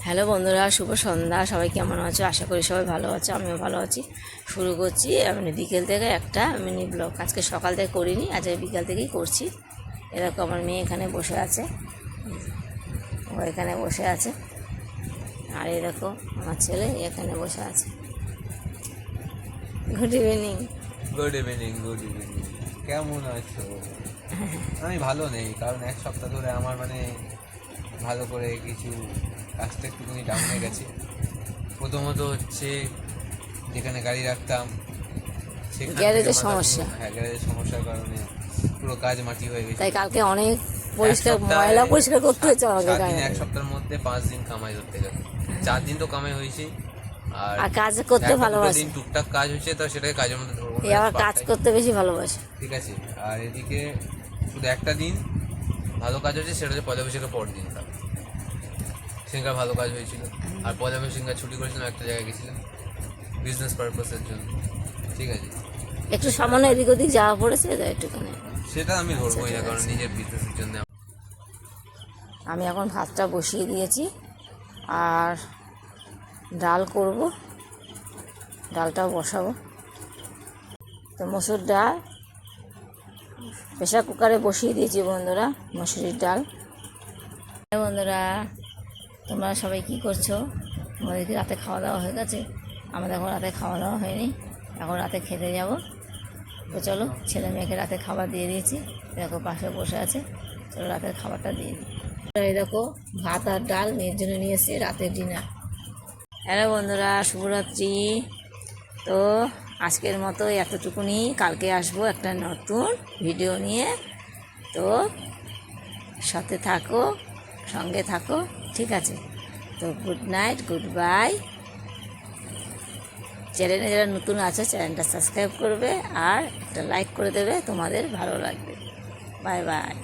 Hello বন্ধুরা, শুভ সন্ধ্যা। সবাই কেমন আছো? আশা করি সবাই ভালো আছো, আমিও ভালো আছি। শুরু করছি বিকেল থেকে একটা মিনি ব্লগ। আজকে সকাল থেকে করিনি, আজকে বিকাল থেকেই করছি। এরকম আমার মেয়ে এখানে বসে আছে, ও এখানে বসে আছে, আর এরকম আমার ছেলে এখানে বসে আছে। Good evening. Good evening, good evening. কেমন আছো? আমি ভালো নেই, কারণ এক সপ্তাহ ধরে আমার ভালো করে কিছু কাজটা একটুখানি ডাউনে গেছে। প্রথমত হচ্ছে যেখানে গাড়ি রাখতাম সেখানে গ্যারেজের সমস্যা। হ্যাঁ, গ্যারেজের সমস্যার কারণে পুরো কাজ মাটি হয়ে গেছে। তাই কালকে অনেক পরিষ্কার, ময়লা পরিষ্কার করতে হয়েছে আমাকে। এক সপ্তাহের মধ্যে 5 দিন কামাই ধরতে গেছে। 4 দিন তো কামাই হয়েছে, আর কাজ করতে ভালোবাসে। দিন টুকটাক কাজ হচ্ছে, তো সেটাকে কাজের মধ্যে ধরবো না, আবার কাজ করতে বেশি ভালোবাসে। ঠিক আছে। আর এদিকে শুধু একটা দিন ভালো কাজ হয়েছে, সেটা হচ্ছে পয়লা বৈশাখের পর দিনটা। সেখানকার ভালো কাজ হয়েছিল। আর পয়লা বৈশাখ ছুটি করেছিলাম, একটা জায়গায় গেছিলাম বিজনেস পারপাসের জন্য, ঠিক আছে। একটু সামান্য এদিক ওদিক যাওয়া পড়েছে, একটুখানি সেটা আমি ধরবোই না, কারণ নিজের বিজনেসের জন্য। আমি এখন ভাতটা বসিয়ে দিয়েছি, আর ডাল করব, ডালটাও বসাবো। তো মসুর ডাল প্রেশার কুকারে বসিয়ে দিয়েছি বন্ধুরা, মসুরির ডাল। বন্ধুরা, তোমরা সবাই কি করছো? আমাদের কি রাতে খাওয়া দাওয়া হয়ে গেছে? আমাদের এখন রাতে খাওয়া দাওয়া হয়নি, এখন রাতে খেতে যাব। তো চলো, ছেলে মেয়েকে রাতে খাবার দিয়ে দিয়েছি, দেখো পাশে বসে আছে, চলো রাতের খাবারটা দিয়ে দিই। এই দেখো ভাত আর ডাল মেয়ের জন্য নিয়ে এসেছি রাতের ডিনার। হ্যালো বন্ধুরা, শুভরাত্রি। তো আজকের মতো এতটুকুনি, কালকে আসবো একটা নতুন ভিডিও নিয়ে। তো সাথে থাকো, সঙ্গে থাকো, ঠিক আছে? তো গুড নাইট, গুড বাই। চ্যানেলে যারা নতুন আছে চ্যানেলটা সাবস্ক্রাইব করবে, আর একটা লাইক করে দেবে, তোমাদের ভালো লাগবে। Bye bye.